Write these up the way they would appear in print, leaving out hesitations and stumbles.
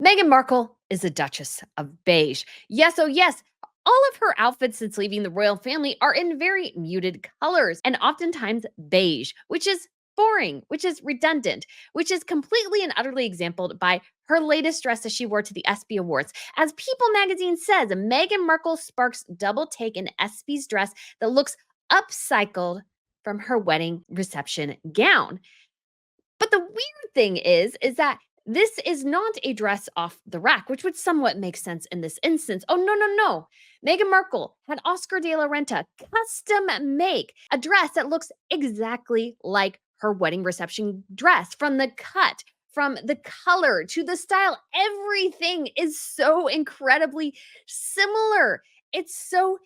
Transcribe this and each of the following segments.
Meghan Markle is a Duchess of Beige. Yes, oh yes, all of her outfits since leaving the royal family are in very muted colors and oftentimes beige, which is boring, which is redundant, which is completely and utterly exampled by her latest dress that she wore to the ESPY Awards. As People magazine says, Meghan Markle sparks double take in ESPY's dress that looks upcycled from her wedding reception gown. But the weird thing is that this is not a dress off the rack, which would somewhat make sense in this instance. Oh, no, no, no. Meghan Markle had Oscar de la Renta custom make a dress that looks exactly like her wedding reception dress, from the cut, from the color to the style. Everything is so incredibly similar. It's so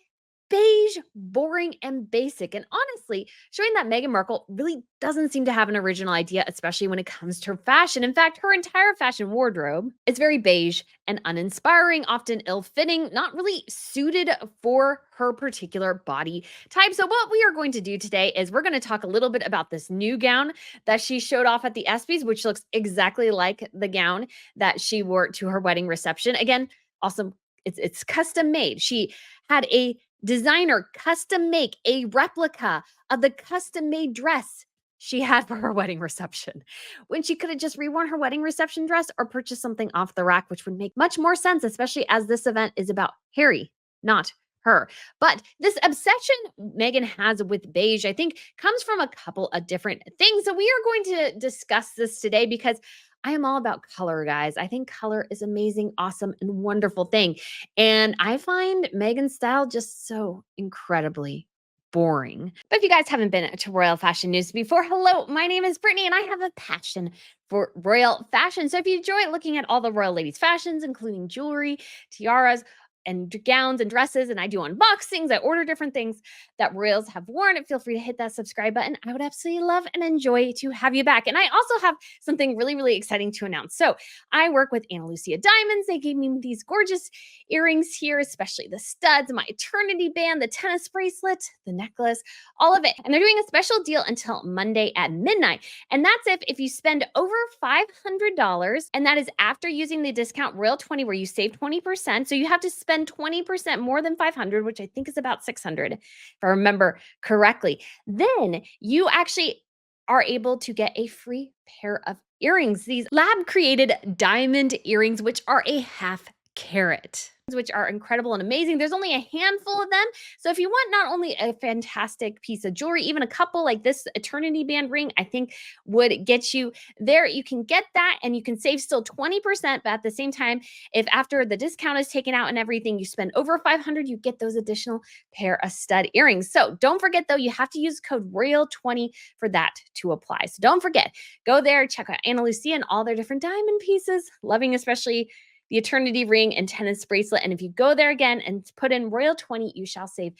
beige, boring, and basic. And honestly, showing that Meghan Markle really doesn't seem to have an original idea, especially when it comes to fashion. In fact, her entire fashion wardrobe is very beige and uninspiring, often ill fitting, not really suited for her particular body type. So, what we are going to do today is we're going to talk a little bit about this new gown that she showed off at the ESPYs, which looks exactly like the gown that she wore to her wedding reception. Again, awesome. It's custom made. She had a designer custom make a replica of the custom made dress she had for her wedding reception, when she could have just reworn her wedding reception dress or purchased something off the rack, which would make much more sense, especially as this event is about Harry, not her. But this obsession Meghan has with beige, I think, comes from a couple of different things. So we are going to discuss this today because I am all about color, guys. I think color is amazing, awesome, and wonderful thing. And I find Meghan's style just so incredibly boring. But if you guys haven't been to Royal Fashion News before, hello, my name is Brittany and I have a passion for royal fashion. So if you enjoy looking at all the royal ladies' fashions, including jewelry, tiaras, and gowns and dresses, and I do unboxings, I order different things that royals have worn, feel free to hit that subscribe button. I would absolutely love and enjoy to have you back. And I also have something really, really exciting to announce. So I work with Ana Lucia Diamonds. They gave me these gorgeous earrings here, especially the studs, my eternity band, the tennis bracelet, the necklace, all of it. And they're doing a special deal until Monday at midnight. And that's if you spend over $500, and that is after using the discount Royal20, where you save 20%. So you have to spend 20% more than 500, which I think is about 600, if I remember correctly. Then you actually are able to get a free pair of earrings, these lab created diamond earrings, which are a half carat, which are incredible and amazing. There's only a handful of them. So if you want not only a fantastic piece of jewelry, even a couple like this eternity band ring, I think would get you there. You can get that and you can save still 20%. But at the same time, if after the discount is taken out and everything, you spend over 500, you get those additional pair of stud earrings. So don't forget though, you have to use code ROYAL20 for that to apply. So don't forget, go there, check out Ana Lucia and all their different diamond pieces. Loving especially the eternity ring and tennis bracelet. And if you go there again and put in Royal20, you shall save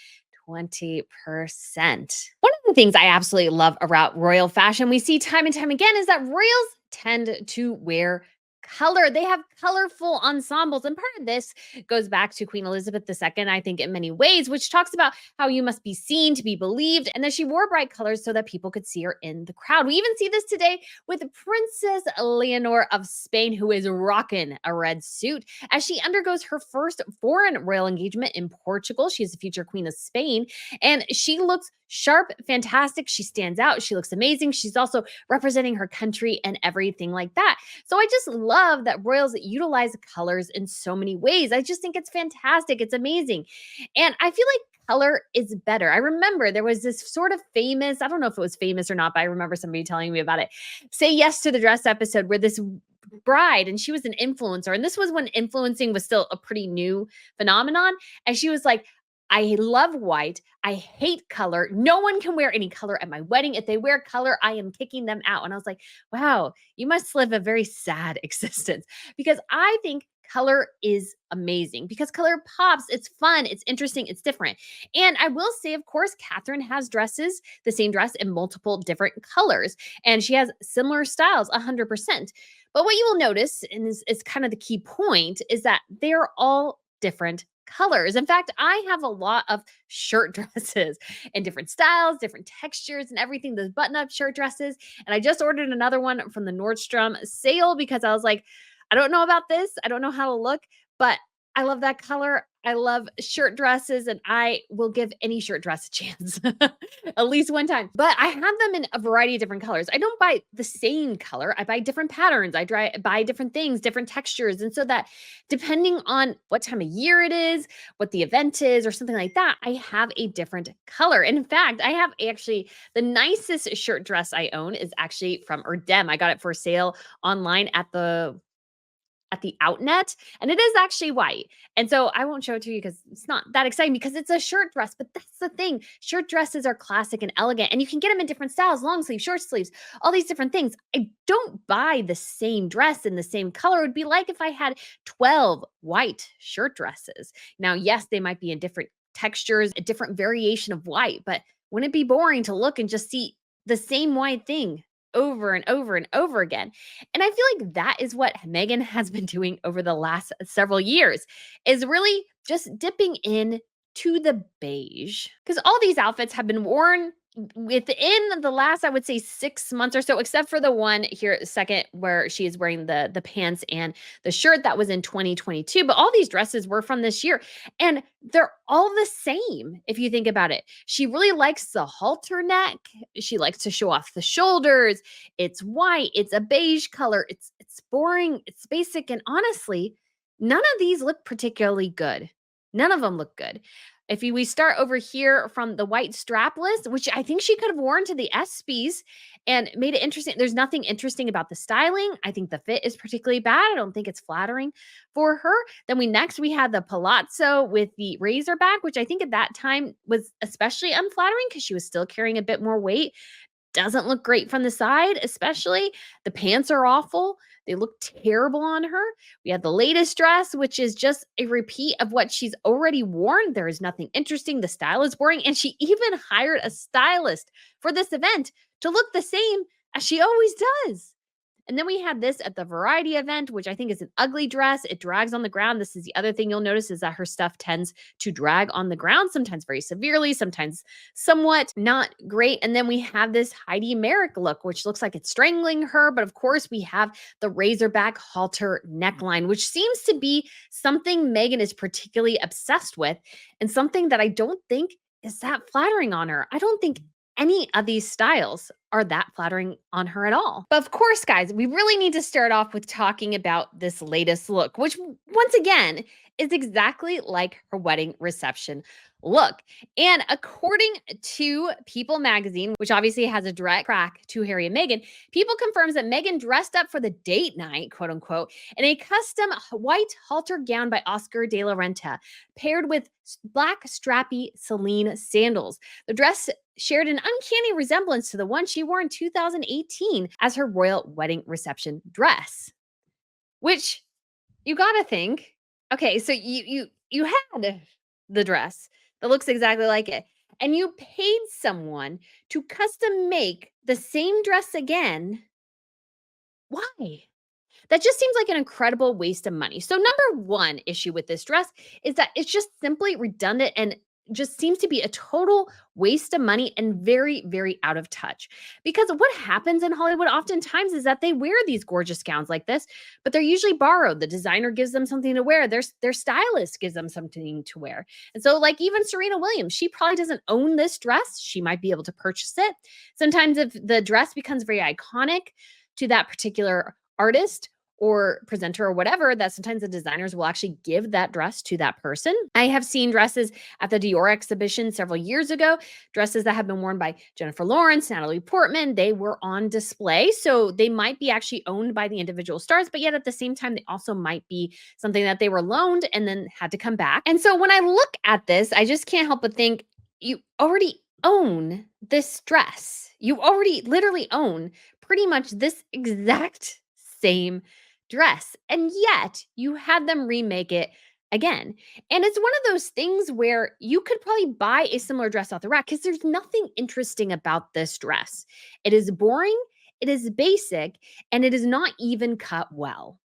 20%. One of the things I absolutely love about royal fashion, we see time and time again, is that royals tend to wear color. They have colorful ensembles. And part of this goes back to Queen Elizabeth II, I think, in many ways, which talks about how you must be seen to be believed, and that she wore bright colors so that people could see her in the crowd. We even see this today with Princess Leonor of Spain, who is rocking a red suit as she undergoes her first foreign royal engagement in Portugal. She is the future Queen of Spain, and she looks sharp, fantastic. She stands out. She looks amazing. She's also representing her country and everything like that. So I just love that royals utilize colors in so many ways. I just think it's fantastic. It's amazing. And I feel like color is better. I remember there was this sort of famous, I don't know if it was famous or not, but I remember somebody telling me about it. Say Yes to the Dress episode, where this bride, and she was an influencer, and this was when influencing was still a pretty new phenomenon. And she was like, I love white. I hate color. No one can wear any color at my wedding. If they wear color, I am kicking them out. And I was like, wow, you must live a very sad existence, because I think color is amazing, because color pops. It's fun. It's interesting. It's different. And I will say, of course, Catherine has dresses, the same dress in multiple different colors, and she has similar styles 100%. But what you will notice, and is kind of the key point, is that they're all different colors. In fact, I have a lot of shirt dresses in different styles, different textures, and everything. Those button-up shirt dresses. And I just ordered another one from the Nordstrom sale because I was like, I don't know about this. I don't know how to look, but I love that color. I love shirt dresses, and I will give any shirt dress a chance at least one time. But I have them in a variety of different colors. I don't buy the same color. I buy different patterns. Buy different things, different textures. And so that depending on what time of year it is, what the event is, or something like that, I have a different color. And in fact, I have actually the nicest shirt dress I own is actually from Erdem. I got it for sale online at the Outnet, and it is actually white. And so I won't show it to you because it's not that exciting because it's a shirt dress, but that's the thing. Shirt dresses are classic and elegant, and you can get them in different styles, long sleeves, short sleeves, all these different things. I don't buy the same dress in the same color. It would be like if I had 12 white shirt dresses. Now, yes, they might be in different textures, a different variation of white, but wouldn't it be boring to look and just see the same white thing over and over and over again? And I feel like that is what Meghan has been doing over the last several years, is really just dipping in to the beige. Because all these outfits have been worn within the last, I would say, 6 months or so, except for the one here second where she is wearing the pants and the shirt that was in 2022. But all these dresses were from this year. And they're all the same if you think about it. She really likes the halter neck. She likes to show off the shoulders. It's white, it's a beige color, it's boring, it's basic, and honestly, none of these look particularly good. None of them look good. We start over here from the white strapless, which I think she could have worn to the ESPYs and made it interesting. There's nothing interesting about the styling. I think the fit is particularly bad. I don't think it's flattering for her. Then we had the palazzo with the razorback, which I think at that time was especially unflattering because she was still carrying a bit more weight. Doesn't look great from the side, especially. The pants are awful. They look terrible on her. We have the latest dress, which is just a repeat of what she's already worn. There is nothing interesting. The style is boring. And she even hired a stylist for this event to look the same as she always does. And then we had this at the variety event, which I think is an ugly dress. It drags on the ground. This is the other thing you'll notice is that her stuff tends to drag on the ground, sometimes very severely, sometimes somewhat not great. And then we have this Heidi Merrick look, which looks like it's strangling her. But of course, we have the razorback halter neckline, which seems to be something Meghan is particularly obsessed with and something that I don't think is that flattering on her. I don't think any of these styles are that flattering on her at all. But of course, guys, we really need to start off with talking about this latest look, which once again is exactly like her wedding reception look. And according to People magazine, which obviously has a direct track to Harry and Meghan, People confirms that Meghan dressed up for the date night, quote unquote, in a custom white halter gown by Oscar de la Renta, paired with black strappy Celine sandals. The dress shared an uncanny resemblance to the one she wore in 2018 as her royal wedding reception dress. Which you got to think, okay, so you had the dress that looks exactly like it, and you paid someone to custom make the same dress again. Why? That just seems like an incredible waste of money. So number one issue with this dress is that it's just simply redundant and just seems to be a total waste of money and very, very out of touch. Because what happens in Hollywood oftentimes is that they wear these gorgeous gowns like this, but they're usually borrowed. The designer gives them something to wear. Their stylist gives them something to wear. And so like even Serena Williams, she probably doesn't own this dress. She might be able to purchase it. Sometimes if the dress becomes very iconic to that particular artist or presenter or whatever, that sometimes the designers will actually give that dress to that person. I have seen dresses at the Dior exhibition several years ago, dresses that have been worn by Jennifer Lawrence, Natalie Portman. They were on display. So they might be actually owned by the individual stars, but yet at the same time, they also might be something that they were loaned and then had to come back. And so when I look at this, I just can't help but think you already own this dress. You already literally own pretty much this exact same dress. And yet you had them remake it again. And it's one of those things where you could probably buy a similar dress off the rack because there's nothing interesting about this dress. It is boring, it is basic, and it is not even cut well.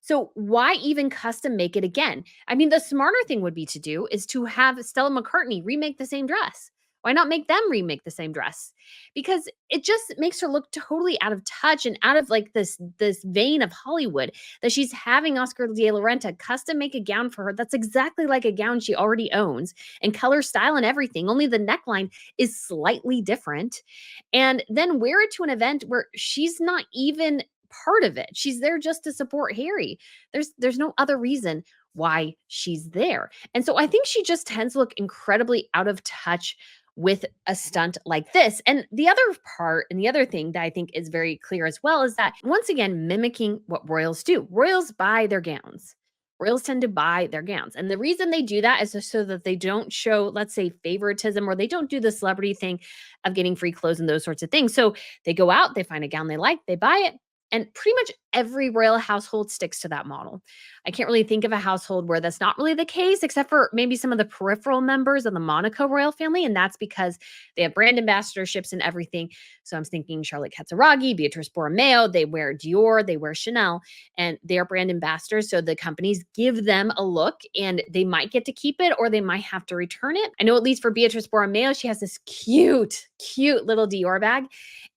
So why even custom make it again? I mean, the smarter thing would be to do is to have Stella McCartney remake the same dress. Why not make them remake the same dress? Because it just makes her look totally out of touch and out of like this vein of Hollywood that she's having Oscar de la Renta custom make a gown for her that's exactly like a gown she already owns and color, style, and everything. Only the neckline is slightly different. And then wear it to an event where she's not even part of it. She's there just to support Harry. There's no other reason why she's there. And so I think she just tends to look incredibly out of touch with a stunt like this. And the other part and the other thing that I think is very clear as well is that once again mimicking what royals do. Royals buy their gowns. Royals tend to buy their gowns. And the reason they do that is just so that they don't show, let's say, favoritism, or they don't do the celebrity thing of getting free clothes and those sorts of things. So they go out, they find a gown they like, they buy it, and pretty much every royal household sticks to that model. I can't really think of a household where that's not really the case, except for maybe some of the peripheral members of the Monaco royal family. And that's because they have brand ambassadorships and everything. So I'm thinking Charlotte Katsaragi, Beatrice Borromeo, they wear Dior, they wear Chanel, and they're brand ambassadors. So the companies give them a look and they might get to keep it or they might have to return it. I know at least for Beatrice Borromeo, she has this cute little Dior bag.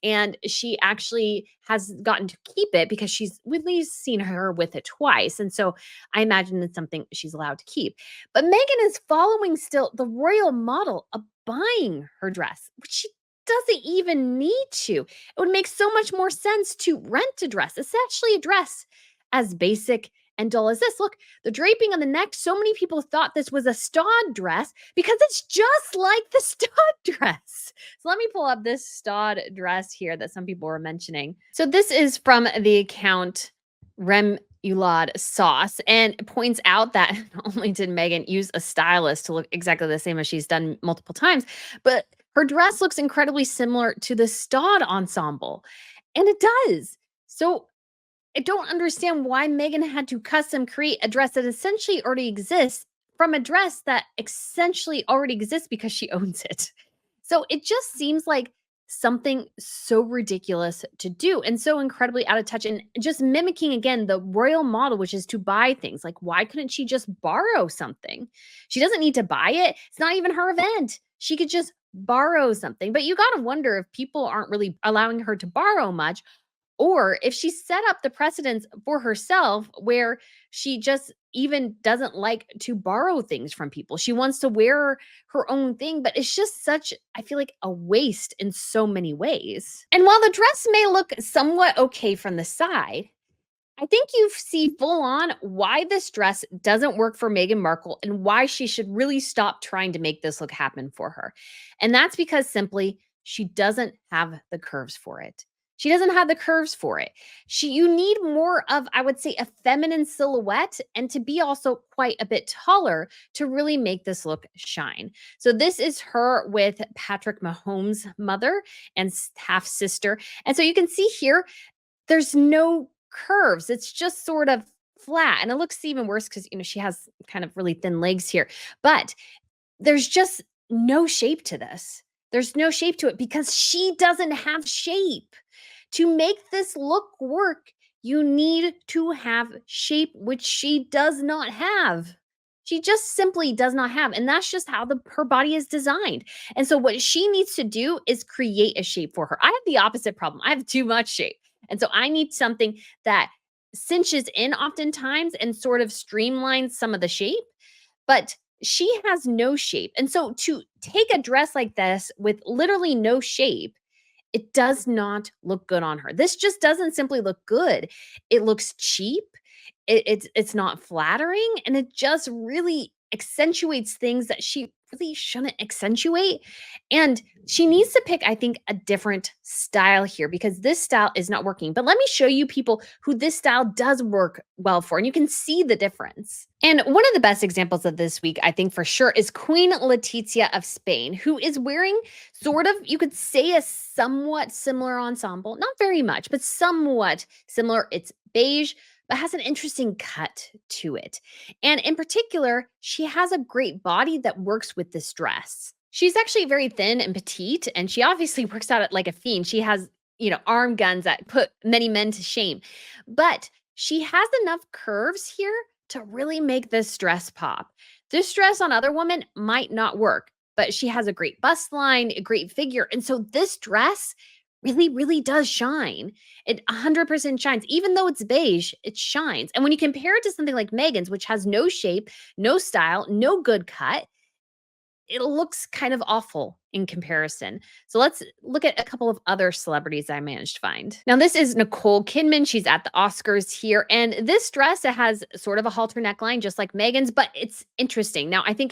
And she actually has gotten to keep it because she's really seen her with it twice. And so I imagine it's something she's allowed to keep. But Meghan is following still the royal model of buying her dress, which she doesn't even need to. It would make so much more sense to rent a dress, essentially a dress as basic and dull as this. Look, the draping on the neck, so many people thought this was a stud dress because it's just like the stud dress. So let me pull up this stud dress here that some people were mentioning. So this is from the account Remoulade Sauce, and it points out that not only did Meghan use a stylist to look exactly the same as she's done multiple times, but her dress looks incredibly similar to the stud ensemble. And it does. So I don't understand why Meghan had to custom create a dress that essentially already exists from a dress that essentially already exists because she owns it. So it just seems like something so ridiculous to do and so incredibly out of touch and just mimicking again the royal model, which is to buy things. Like, why couldn't she just borrow something? She doesn't need to buy it. It's not even her event. She could just borrow something. But you got to wonder if people aren't really allowing her to borrow much, or if she set up the precedence for herself where she just even doesn't like to borrow things from people. She wants to wear her own thing, but it's just such, I feel like, a waste in so many ways. And while the dress may look somewhat okay from the side, I think you see full on why this dress doesn't work for Meghan Markle and why she should really stop trying to make this look happen for her. And that's because simply she doesn't have the curves for it. She doesn't have the curves for it. You need more of, I would say, a feminine silhouette and to be also quite a bit taller to really make this look shine. So this is her with Patrick Mahomes' mother and half sister. And so you can see here, there's no curves. It's just sort of flat. And it looks even worse because, she has kind of really thin legs here. But there's just no shape to this. There's no shape to it because she doesn't have shape. To make this look work, you need to have shape, which she does not have. She just simply does not have. And that's just how her body is designed. And so what she needs to do is create a shape for her. I have the opposite problem. I have too much shape. And so I need something that cinches in oftentimes and sort of streamlines some of the shape. But she has no shape. And so to take a dress like this with literally no shape, it does not look good on her. This just doesn't simply look good. It looks cheap. It's not flattering, and it just really accentuates things that she really shouldn't accentuate. And she needs to pick, I think, a different style here because this style is not working. But let me show you people who this style does work well for, and you can see the difference. And one of the best examples of this week, I think for sure, is Queen Letizia of Spain, who is wearing sort of, you could say, a somewhat similar ensemble. Not very much, but somewhat similar. It's beige, but has an interesting cut to it. And in particular, she has a great body that works with this dress. She's actually very thin and petite, and she obviously works out like a fiend. She has, arm guns that put many men to shame. But she has enough curves here to really make this dress pop. This dress on other women might not work, but she has a great bust line, a great figure. And so this dress really, really does shine. It 100% shines. Even though it's beige, it shines. And when you compare it to something like Megan's, which has no shape, no style, no good cut, it looks kind of awful in comparison. So let's look at a couple of other celebrities I managed to find. Now, this is Nicole Kidman. She's at the Oscars here. And this dress, it has sort of a halter neckline, just like Megan's, but it's interesting. Now, I think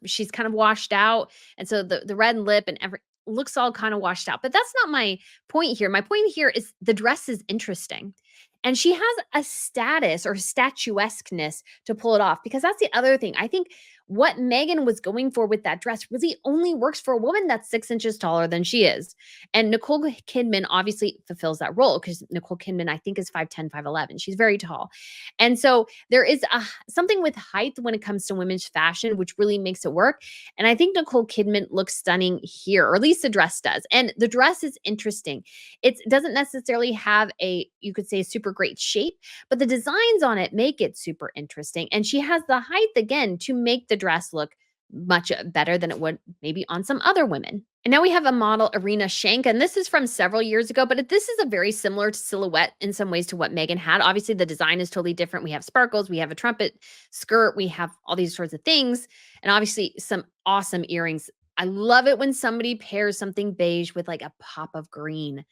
she's kind of washed out. And so the red lip and every looks all kind of washed out. But that's not my point here. My point here is the dress is interesting. And she has a status or statuesqueness to pull it off because that's the other thing. I think what Megan was going for with that dress really only works for a woman that's 6 inches taller than she is. And Nicole Kidman obviously fulfills that role because Nicole Kidman, I think, is 5'10, 5'11. She's very tall. And so there is something with height when it comes to women's fashion, which really makes it work. And I think Nicole Kidman looks stunning here, or at least the dress does. And the dress is interesting. It doesn't necessarily have you could say, a super great shape, but the designs on it make it super interesting. And she has the height again to make the dress look much better than it would maybe on some other women. And now we have a model, Arena Shank, and this is from several years ago, but this is a very similar silhouette in some ways to what Megan had. Obviously, the design is totally different. We have sparkles, we have a trumpet skirt, we have all these sorts of things, and obviously some awesome earrings. I love it when somebody pairs something beige with like a pop of green.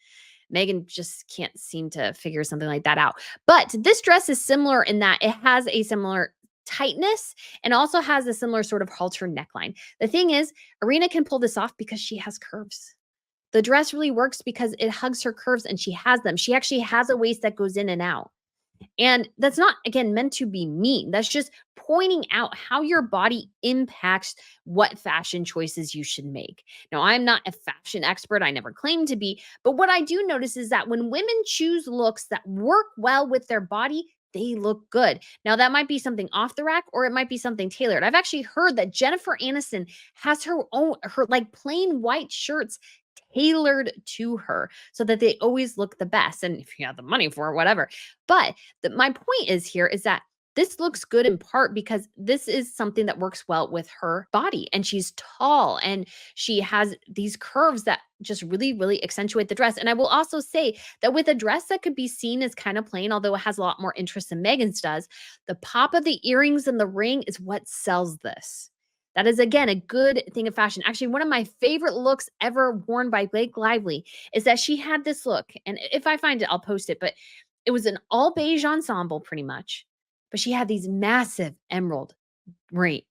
Megan just can't seem to figure something like that out. But this dress is similar in that it has a similar tightness and also has a similar sort of halter neckline. The thing is, Arena can pull this off because she has curves. The dress really works because it hugs her curves and she has them. She actually has a waist that goes in and out. And that's not, again, meant to be mean. That's just pointing out how your body impacts what fashion choices you should make. Now, I'm not a fashion expert. I never claimed to be. But what I do notice is that when women choose looks that work well with their body, they look good. Now, that might be something off the rack or it might be something tailored. I've actually heard that Jennifer Aniston has her like plain white shirts tailored to her so that they always look the best. And if you have the money for it, whatever. But my point is here is that this looks good in part because this is something that works well with her body. And she's tall and she has these curves that just really, really accentuate the dress. And I will also say that with a dress that could be seen as kind of plain, although it has a lot more interest than Megan's does, the pop of the earrings and the ring is what sells this. That is, again, a good thing of fashion. Actually, one of my favorite looks ever worn by Blake Lively is that she had this look. And if I find it, I'll post it. But it was an all beige ensemble pretty much. But she had these massive emerald Right.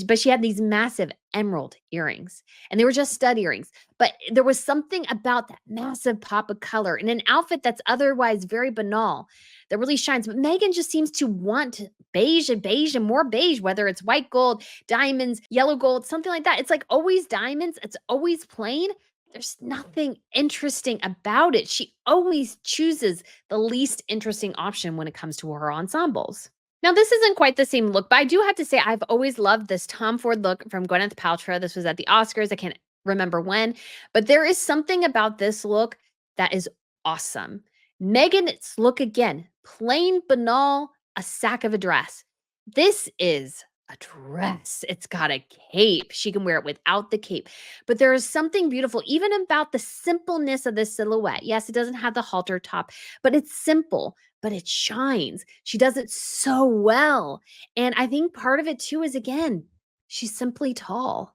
But she had these massive emerald earrings, and they were just stud earrings. But there was something about that massive pop of color in an outfit that's otherwise very banal that really shines. But Megan just seems to want beige and more beige, whether it's white gold, diamonds, yellow gold, something like that. It's like always diamonds. It's always plain. There's nothing interesting about it. She always chooses the least interesting option when it comes to her ensembles. Now, this isn't quite the same look, but I do have to say I've always loved this Tom Ford look from Gwyneth Paltrow. This was at the Oscars. I can't remember when, but there is something about this look that is awesome. Megan's look again, plain, banal, a sack of a dress. This is a dress. It's got a cape. She can wear it without the cape. But there is something beautiful even about the simpleness of this silhouette. Yes, it doesn't have the halter top, but it's simple, but it shines. She does it so well. And I think part of it too is, again, she's simply tall.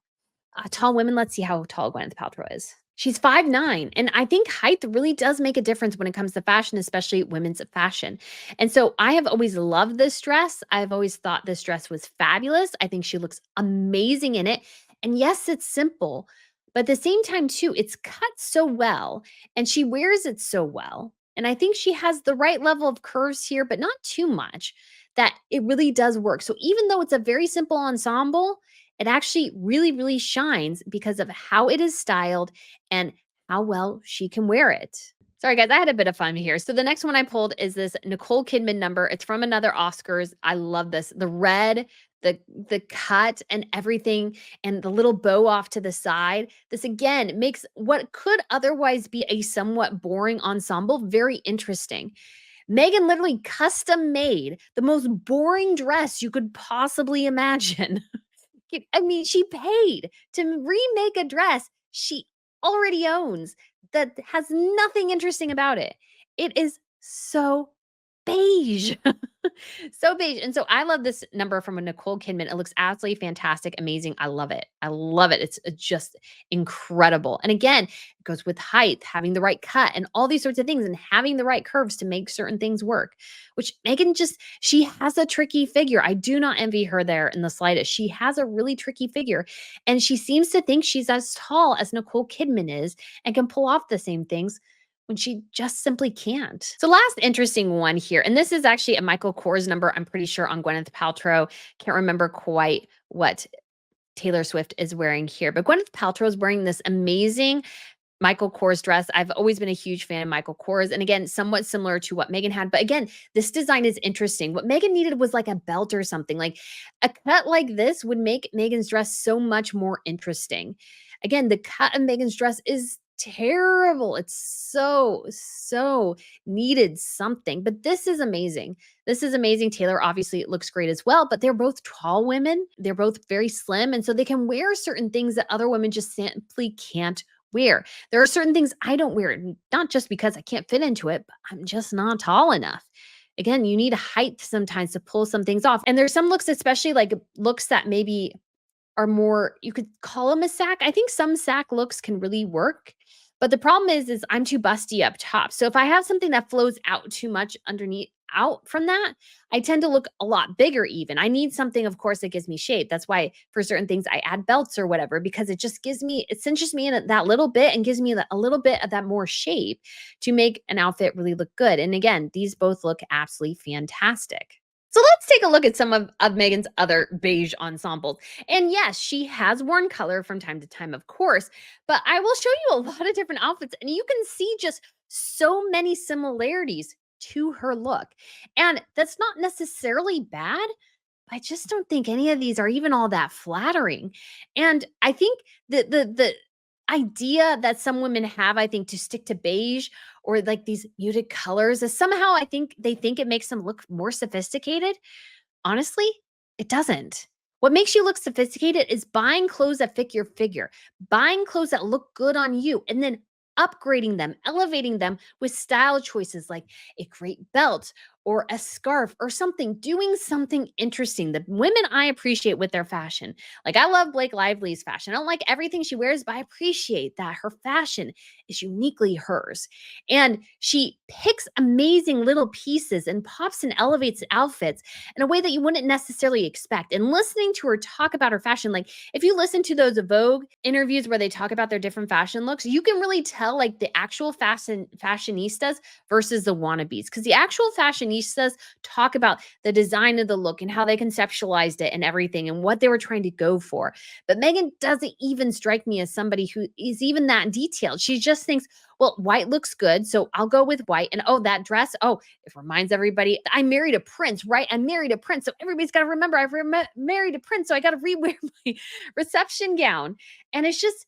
Tall women, let's see how tall Gwyneth Paltrow is. She's 5'9", and I think height really does make a difference when it comes to fashion, especially women's fashion. And so I have always loved this dress. I've always thought this dress was fabulous. I think she looks amazing in it. And yes, it's simple, but at the same time too, it's cut so well and she wears it so well. And I think she has the right level of curves here, but not too much, that it really does work. So even though it's a very simple ensemble, it actually really, really shines because of how it is styled and how well she can wear it. Sorry, guys, I had a bit of fun here. So the next one I pulled is this Nicole Kidman number. It's from another Oscars. I love this. The red, the cut and everything, and the little bow off to the side. This again makes what could otherwise be a somewhat boring ensemble very interesting. Megan literally custom made the most boring dress you could possibly imagine. I mean, she paid to remake a dress she already owns that has nothing interesting about it. It is so beige. So beige. And so I love this number from a Nicole Kidman. It looks absolutely fantastic, amazing. I love it. I love it. It's just incredible. And again, it goes with height, having the right cut, and all these sorts of things, and having the right curves to make certain things work. Which Megan just, she has a tricky figure. I do not envy her there in the slightest. She has a really tricky figure. And she seems to think she's as tall as Nicole Kidman is and can pull off the same things when she just simply can't. So last interesting one here, and this is actually a Michael Kors number, I'm pretty sure, on Gwyneth Paltrow. Can't remember quite what Taylor Swift is wearing here, but Gwyneth Paltrow is wearing this amazing Michael Kors dress. I've always been a huge fan of Michael Kors. And again, somewhat similar to what Megan had. But again, this design is interesting. What Megan needed was like a belt or something. Like a cut like this would make Megan's dress so much more interesting. Again, the cut of Megan's dress is terrible. It's so needed something. But this is amazing. This is amazing. Taylor obviously looks great as well, but they're both tall women. They're both very slim. And so they can wear certain things that other women just simply can't wear. There are certain things I don't wear, not just because I can't fit into it, but I'm just not tall enough. Again, you need height sometimes to pull some things off. And there's some looks, especially like looks that maybe are more, you could call them a sack. I think some sack looks can really work. But the problem is I'm too busty up top. So if I have something that flows out too much underneath, out from that, I tend to look a lot bigger even. I need something, of course, that gives me shape. That's why for certain things I add belts or whatever, because it just gives me, it cinches me in that little bit and gives me a little bit of that more shape to make an outfit really look good. And again, these both look absolutely fantastic. So let's take a look at some of Megan's other beige ensembles. And yes, she has worn color from time to time, of course, but I will show you a lot of different outfits and you can see just so many similarities to her look. And that's not necessarily bad. I just don't think any of these are even all that flattering. And I think the idea that some women have, I think, to stick to beige or like these muted colors is somehow I think they think it makes them look more sophisticated. Honestly, it doesn't. What makes you look sophisticated is buying clothes that fit your figure, buying clothes that look good on you, and then upgrading them, elevating them with style choices like a great belt or a scarf or something, doing something interesting. The women I appreciate with their fashion. Like I love Blake Lively's fashion. I don't like everything she wears, but I appreciate that her fashion is uniquely hers. And she picks amazing little pieces and pops and elevates outfits in a way that you wouldn't necessarily expect. And listening to her talk about her fashion, like if you listen to those Vogue interviews where they talk about their different fashion looks, you can really tell like the actual fashionistas versus the wannabes. Because the actual fashionistas talk about the design of the look and how they conceptualized it and everything and what they were trying to go for. But Megan doesn't even strike me as somebody who is even that detailed. She just thinks, well, white looks good, so I'll go with white. And oh, that dress, oh, it reminds everybody I married a prince, right? I married a prince. So everybody's got to remember married a prince. So I got to rewear my reception gown. And it's just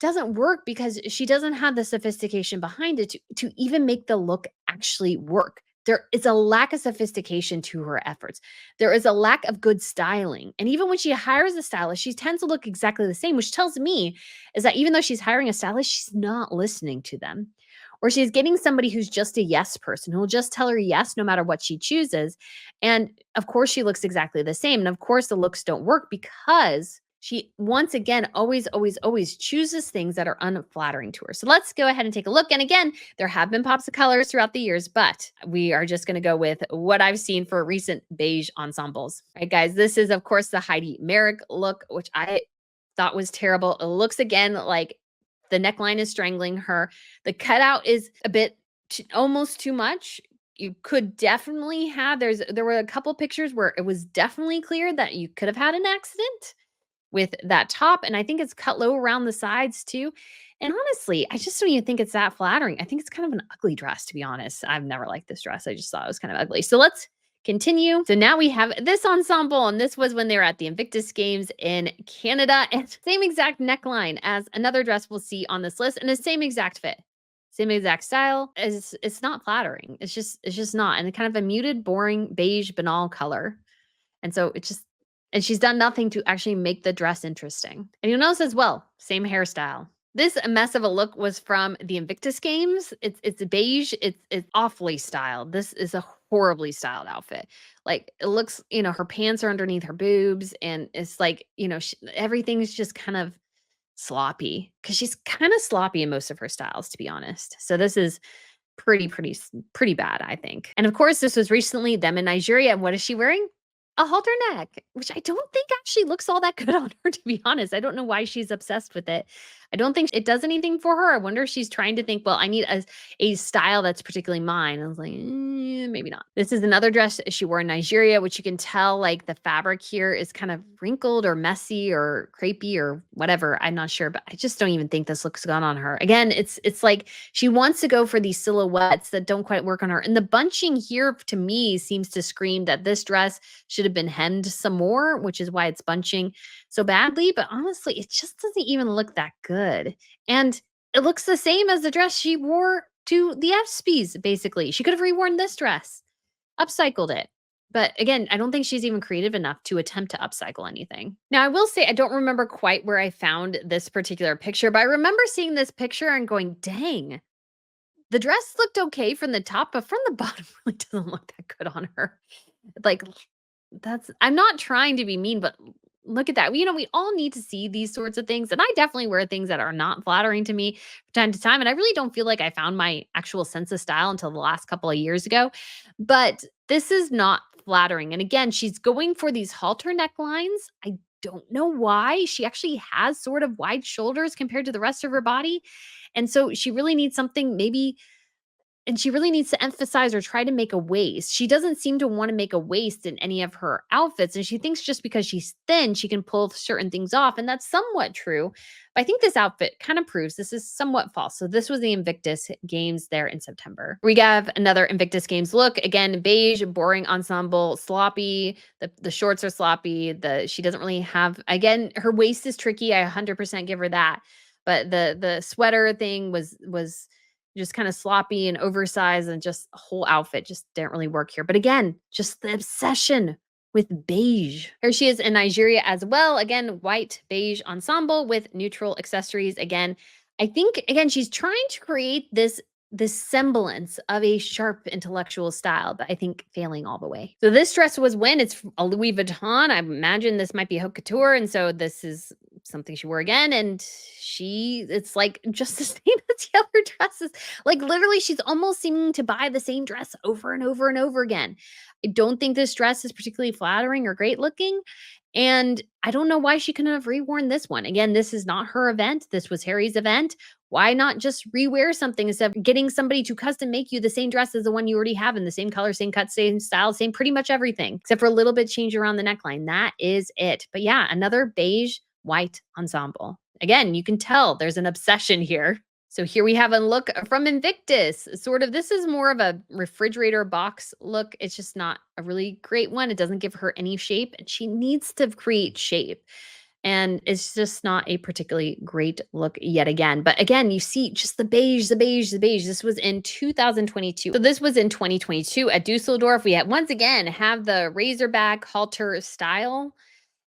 doesn't work because she doesn't have the sophistication behind it to even make the look actually work. There is a lack of sophistication to her efforts. There is a lack of good styling. And even when she hires a stylist, she tends to look exactly the same, which tells me is that even though she's hiring a stylist, she's not listening to them. Or she's getting somebody who's just a yes person who will just tell her yes no matter what she chooses. And of course, she looks exactly the same. And of course, the looks don't work because she once again always chooses things that are unflattering to her. So let's go ahead and take a look. And again, there have been pops of colors throughout the years, but we are just going to go with what I've seen for recent beige ensembles. All right, guys, this is of course the Heidi Merrick look, which I thought was terrible. It looks again like the neckline is strangling her. The cutout is a bit almost too much. You could definitely have there were a couple pictures where it was definitely clear that you could have had an accident with that top, and I think it's cut low around the sides too. And honestly, I just don't even think it's that flattering. I think it's kind of an ugly dress, to be honest. I've never liked this dress. I just thought it was kind of ugly. So let's continue. So now we have this ensemble, and this was when they were at the Invictus Games in Canada, and same exact neckline as another dress we'll see on this list, and the same exact fit. Same exact style. It's not flattering. It's just not. And kind of a muted, boring, beige, banal color. And so it just And she's done nothing to actually make the dress interesting. And you'll notice as well, same hairstyle. This mess of a look was from the Invictus Games. It's beige. It's awfully styled. This is a horribly styled outfit. Like it looks, her pants are underneath her boobs, and it's like, everything's just kind of sloppy because she's kind of sloppy in most of her styles, to be honest. So this is pretty bad, I think. And of course, this was recently them in Nigeria. And what is she wearing? A halter neck, which I don't think actually looks all that good on her, to be honest. I don't know why she's obsessed with it. I don't think it does anything for her. I wonder if she's trying to think, well, I need a style that's particularly mine. I was like, maybe not. This is another dress she wore in Nigeria, which you can tell like the fabric here is kind of wrinkled or messy or crepey or whatever. I'm not sure, but I just don't even think this looks good on her. Again, it's like she wants to go for these silhouettes that don't quite work on her. And the bunching here to me seems to scream that this dress should have been hemmed some more, which is why it's bunching so badly. But honestly, it just doesn't even look that good. And it looks the same as the dress she wore to the ESPYs, basically. She could have reworn this dress, upcycled it. But again, I don't think she's even creative enough to attempt to upcycle anything. Now, I will say I don't remember quite where I found this particular picture, but I remember seeing this picture and going, dang, the dress looked okay from the top, but from the bottom really doesn't look that good on her. Like, I'm not trying to be mean, but look at that. We all need to see these sorts of things. And I definitely wear things that are not flattering to me from time to time. And I really don't feel like I found my actual sense of style until the last couple of years ago. But this is not flattering. And again, she's going for these halter necklines. I don't know why. She actually has sort of wide shoulders compared to the rest of her body. And so she really needs something maybe and she really needs to emphasize or try to make a waist. She doesn't seem to want to make a waist in any of her outfits. And she thinks just because she's thin, she can pull certain things off. And that's somewhat true. But I think this outfit kind of proves this is somewhat false. So this was the Invictus Games there in September. We have another Invictus Games look. Again, beige, boring ensemble, sloppy. The shorts are sloppy. She doesn't really have, again, her waist is tricky. I 100% give her that. But the sweater thing was just kind of sloppy and oversized, and just a whole outfit just didn't really work here. But again, just the obsession with beige. Here she is in Nigeria as well. Again, white beige ensemble with neutral accessories. Again, I think again she's trying to create this semblance of a sharp intellectual style, but I think failing all the way. So this dress was it's a Louis Vuitton. I imagine this might be haute couture, and so this is something she wore again, and it's like just the same as the other dresses. Like literally, she's almost seeming to buy the same dress over and over and over again. I don't think this dress is particularly flattering or great looking. And I don't know why she couldn't have reworn this one. Again, this is not her event. This was Harry's event. Why not just rewear something instead of getting somebody to custom make you the same dress as the one you already have in the same color, same cut, same style, same pretty much everything, except for a little bit change around the neckline. That is it. But yeah, another beige white ensemble. Again, you can tell there's an obsession here. So here we have a look from Invictus. Sort of, this is more of a refrigerator box look. It's just not a really great one. It doesn't give her any shape, and she needs to create shape. And it's just not a particularly great look yet again. But again, you see just the beige, the beige, the beige. This was in 2022. So this was in 2022 at Dusseldorf. We had once again have the razorback halter style.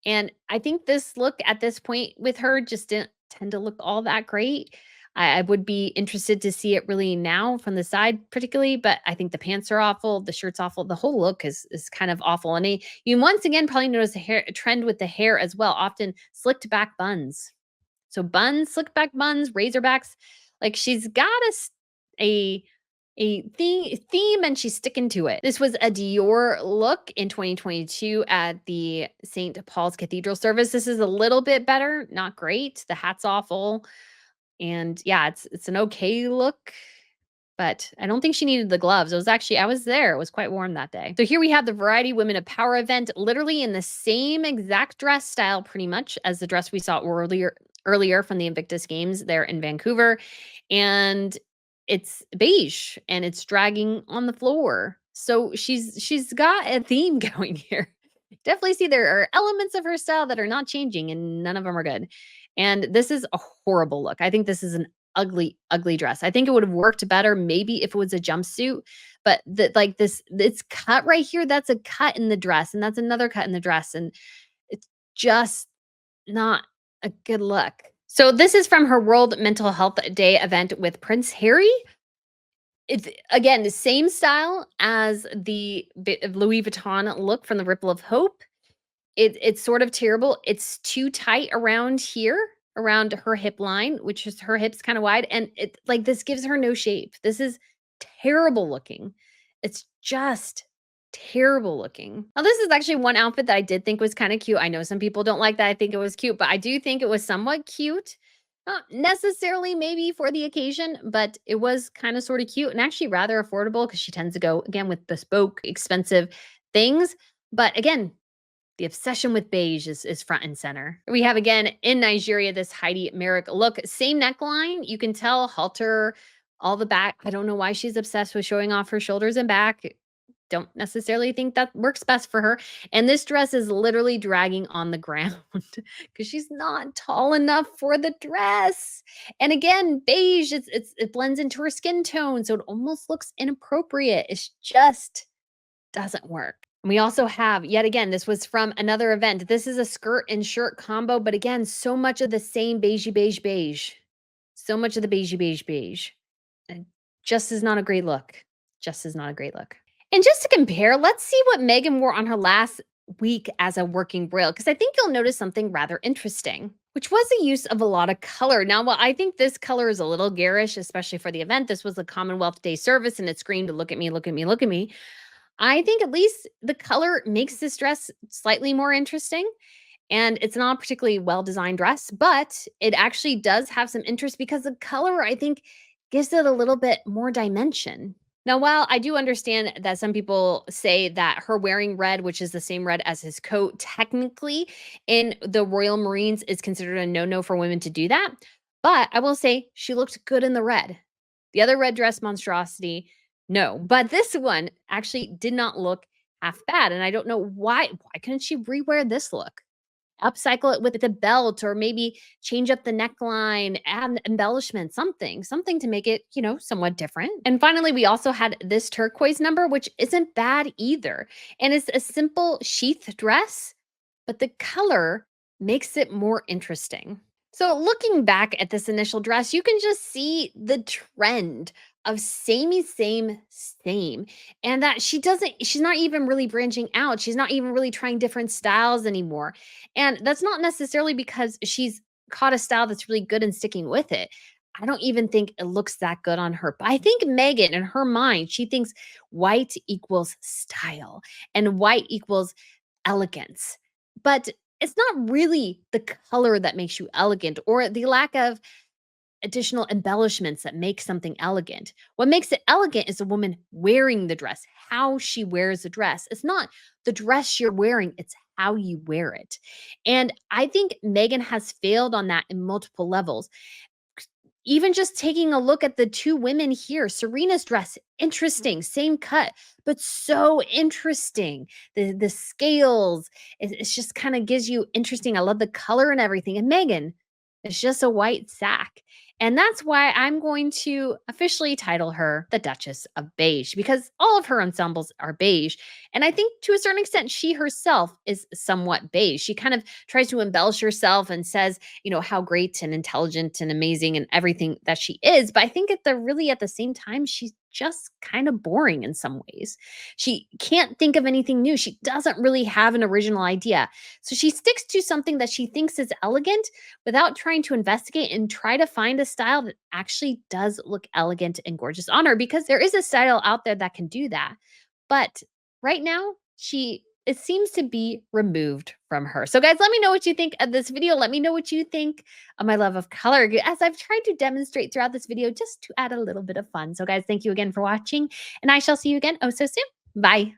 And I think this look at this point with her just didn't tend to look all that great. I would be interested to see it really now from the side, particularly, but I think the pants are awful, the shirt's awful, the whole look is kind of awful. And you once again probably notice a trend with the hair as well, often slicked back buns. So buns, slicked back buns, razorbacks. Like she's got a theme and she's sticking to it. This was a Dior look in 2022 at the St. Paul's Cathedral service. This is a little bit better, not great. The hat's awful. And yeah, it's an okay look, but I don't think she needed the gloves. I was there. It was quite warm that day. So here we have the Variety Women of Power event, literally in the same exact dress style pretty much as the dress we saw earlier from the Invictus Games there in Vancouver. And it's beige and it's dragging on the floor. So she's got a theme going here. Definitely see there are elements of her style that are not changing, and none of them are good. And this is a horrible look. I think this is an ugly, ugly dress. I think it would have worked better maybe if it was a jumpsuit, but it's cut right here. That's a cut in the dress, and that's another cut in the dress. And just not a good look. So this is from her World Mental Health Day event with Prince Harry. It's again the same style as the Louis Vuitton look from the Ripple of Hope. It's sort of terrible. It's too tight around here, around her hip line, which is her hips kind of wide, and it like this gives her no shape. This is terrible looking. It's just terrible looking. Now, this is actually one outfit that I did think was kind of cute. I know some people don't like that. I think it was cute, but I do think it was somewhat cute. Not necessarily maybe for the occasion, but it was kind of sort of cute and actually rather affordable because she tends to go again with bespoke, expensive things. But again, the obsession with beige is front and center. We have again in Nigeria this Heidi Merrick look, same neckline. You can tell halter, all the back. I don't know why she's obsessed with showing off her shoulders and back. Don't necessarily think that works best for her. And this dress is literally dragging on the ground because she's not tall enough for the dress. And again, beige, it blends into her skin tone, so it almost looks inappropriate. It's just doesn't work. We also have, yet again, this was from another event. This is a skirt and shirt combo, but again, so much of the same beigey beige beige. So much of the beigey beige beige. And just is not a great look. Just is not a great look. And just to compare, let's see what Meghan wore on her last week as a working royal, because I think you'll notice something rather interesting, which was the use of a lot of color. Now, while I think this color is a little garish, especially for the event, this was a Commonwealth Day service and it screamed, look at me, look at me, look at me. I think at least the color makes this dress slightly more interesting. And it's not a particularly well designed dress, but it actually does have some interest because the color, I think, gives it a little bit more dimension. Now, while I do understand that some people say that her wearing red, which is the same red as his coat, technically in the Royal Marines is considered a no no for women to do that. But I will say she looked good in the red. The other red dress monstrosity, no. But this one actually did not look half bad. And I don't know why. Why couldn't she rewear this look? Upcycle it with the belt or maybe change up the neckline, add an embellishment, something to make it, somewhat different. And finally, we also had this turquoise number, which isn't bad either. And it's a simple sheath dress, but the color makes it more interesting. So looking back at this initial dress, you can just see the trend of samey, same. And that she's not even really branching out. She's not even really trying different styles anymore. And that's not necessarily because she's caught a style that's really good and sticking with it. I don't even think it looks that good on her. But I think Meghan, in her mind, she thinks white equals style and white equals elegance. But it's not really the color that makes you elegant or the lack of additional embellishments that make something elegant. What makes it elegant is a woman wearing the dress, how she wears the dress. It's not the dress you're wearing, it's how you wear it. And I think Meghan has failed on that in multiple levels. Even just taking a look at the two women here, Serena's dress, interesting, same cut, but so interesting. The scales, it's just kind of gives you interesting. I love the color and everything. And Meghan, it's just a white sack. And that's why I'm going to officially title her the Duchess of Beige because all of her ensembles are beige. And I think to a certain extent, she herself is somewhat beige. She kind of tries to embellish herself and says, how great and intelligent and amazing and everything that she is. But I think at the same time, she's just kind of boring in some ways. She can't think of anything new. She doesn't really have an original idea. So she sticks to something that she thinks is elegant without trying to investigate and try to find a style that actually does look elegant and gorgeous on her because there is a style out there that can do that. But right now, it seems to be removed from her. So guys, let me know what you think of this video. Let me know what you think of my love of color as I've tried to demonstrate throughout this video just to add a little bit of fun. So guys, thank you again for watching and I shall see you again oh so soon. Bye.